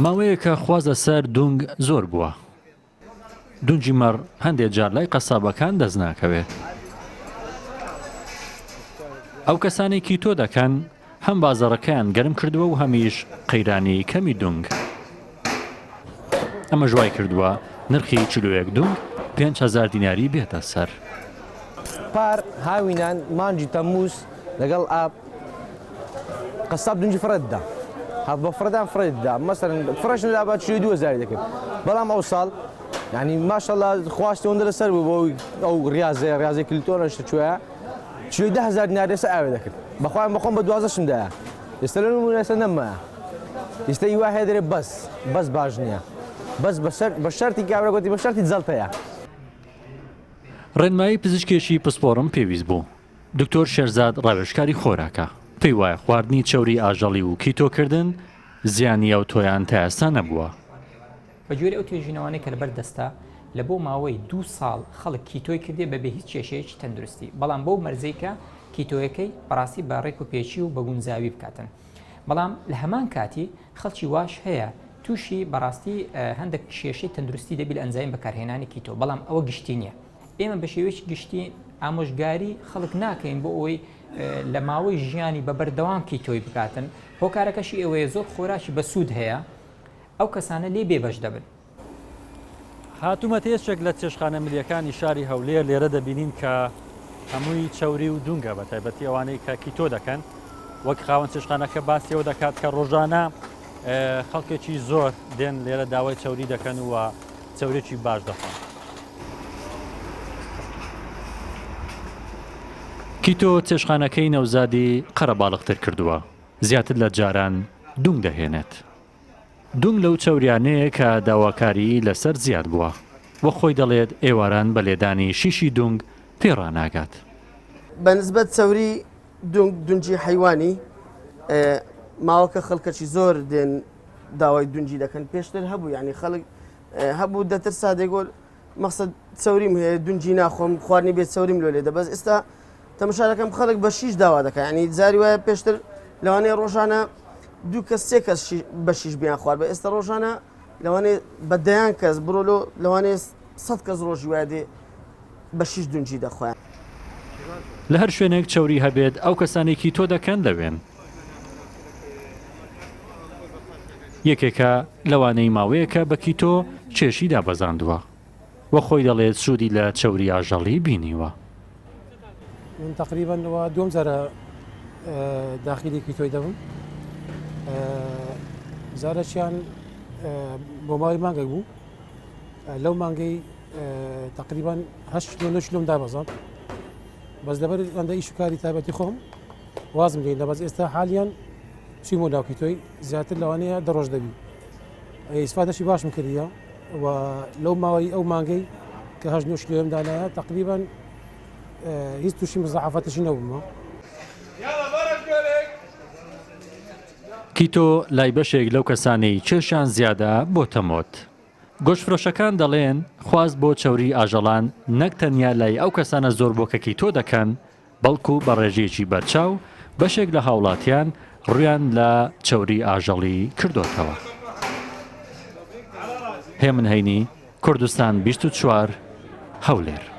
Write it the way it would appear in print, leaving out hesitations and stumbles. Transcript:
ماوەیەکە خوازە سەر دونگ زۆر بووە. دونجی مەڕ هەندێک جار لای قەسابەکان دەست ناکەوێت. ئەو کەسانی کیتۆ دەکەن هەم بازاڕەکەیان گەرم کردووە و هەمیش قەیرانی کەمی دونگ. ئەمە ژوای کردووە نرخی چلوەیەک دونگ 5,000 دیناری بێتە سەر. پار هاوینان مانجی تەمووس لەگەڵ ئاب قەساب دونجی فرەتدا هەف بە فرەدان فرەتدا مەسەرەن فرەش لابات 2,000 دەکرد بەڵام ئەو ساڵ یعنی ماشەڵڵا خواستی ئەوەندە لەسەر بوو بۆ ئەو ریاضەی کلیتۆرەشتە کوێیە 10,000 دیناری لەسەر ئاوێ دەکرد بەخوایان بەخۆم بە 12شمدایە ئێستا لە نمونەسە نەمایە ئێستا هیوا هەیە دەرێ بەس باش نییە بەس بە شەرتی کابرا گوتی بە شەرتی جەڵتەیە. ڕێنمایی پزیشکێکی پسپۆڕم پێویست بوو. دکتۆر شێرزاد ڕاوێژکاری خۆراکە. پێی وایە خواردنی چەوری ئاژەڵی و کیتۆکردن زیانی ئەو تۆیان تا ئێستا نەبووە. بەگوێرە ئەو توێژینەوانەی کە لەبەر دەستا لە بۆ ماوەی 2 ساڵ خەڵک کیتۆی کردێ بەبێ هیچ کێشەیەکی تەندروستی بەڵام بەو مەرزەیکە کیتۆیەکەی بەڕاستی بە ڕێک و پێچی و بەگونجاوی بکاتن. بەڵام لە هەمان کاتی خەڵکی واش هەیە تووشی بەڕاستی هەندێک کێشەی تەندروستی دەبی لە ئەنجایم بەکارهێنانی کیتۆ بەڵام ئەوە گشتی نییە. ئێمە بە شێوەیەکی گشتی ئامۆژگاری خەڵک ناکەین بۆ ئەوەی لە ماوەی ژیانی بە بەردەوام کیتۆی بکاتن. هۆکارەکەشی ئەوەیە زۆر خۆراکی بەسوود هەیە ئەو کەسانە لێ بێبەش دەبن. هاتوومە تێشێک لە چێشخانە ملیەکانی شاری هەولێر لێرە دەبینین کە هەمووی چەوری و دونگە بە تایبەتی ئەوانەی کە کیتۆ دەکەن وەک خاوەن چێشخانەکە باسیەوە دەکات کە ڕۆژانە خەڵکێکی زۆر دێن لێرە داوای چەوری دەکەن و چەورێکی باش دەخۆن. کیتۆ چێشخانەکەی نەوزادی قەرە باڵغتر کردووە زیاتر لە جاران دونگ دەهێنێت. دونگ لەو چەوریانەیە کە داواکاری لەسەر زیاد بووە وە خۆی دەڵێت ئێواران بە لێدانی شیشی دونگ پێڕاناگات. بەنسبەت چەوری دونجی حیوانی ماوەکە خەڵکەکی زۆر دێن داوای دونجی دەکەن پێشتر هەبوو یعنی خەڵک هەبوو دەترسا دەیگۆل مەقسەد چەوریم هەیە دونجی ناخۆم خواردنی بێت چەوریم لۆ لێدە بەس ئێستا تەماشا دەکەم خەڵک بە شیش داوا دەکەن ینی جاری وایە پێشتر لەوانەیە ڕۆژانە 2 کەس 3 کەس بە شیش بیان خوارد بە ئێستا ڕۆژانە لەوانەیە بە 10 کەس بڕۆلۆ لەوانەیە 100 کەس ڕۆژی وایە دێ بە شیش دونجی دەخوایان. لە هەر شوێنێک چەوری هەبێت ئەو کەسانێکی تۆ دەکەن دەوێن. یەکێکە لەوانەی ماوەیەکە بە کیتۆ چێشی دابەزاندووە وە خۆی دەڵێت سوودی لە چەوری ئاژەڵی بینیوە. من تقریبا دوم جارە داخلی کیتۆی دەبم زارەشیان بۆ ماوەی مانگێک بوو لەو مانگەی تقریبا 8 کیلۆم دابەزاند بەس لەبەر ئەندە ئیش و کاری تایبەتی خۆم وازم لێن لە بەس ئێستا حالیان چیمۆ ناو کیتۆی زیاتر لەوانەیە دەڕۆژ دەبی ئیسفادەشی باشم کردیە و لەو ماوەی ئەو مانگەی کە 8 کیلۆم دانایە تقریبا هیچ تووشی مزەحافەتشی نەبوومە. کیتۆ لای بەشێک لەو کەسانەی چێشیان زیادە بۆ تەمۆت. گۆشتفرۆشەکان دەڵێن خواست بۆ چەوری ئاژەڵان نەک تەنیا لای ئەو کەسانە زۆر بۆ کە کیتۆ دەکەن بەڵکو بە ڕێژەیەکی بەرچاو بەشێک لە هاوڵاتیان ڕویان لە چەوری ئاژەڵی کردوتەوە. هێمن هەینی کوردستان 24 هەولێر.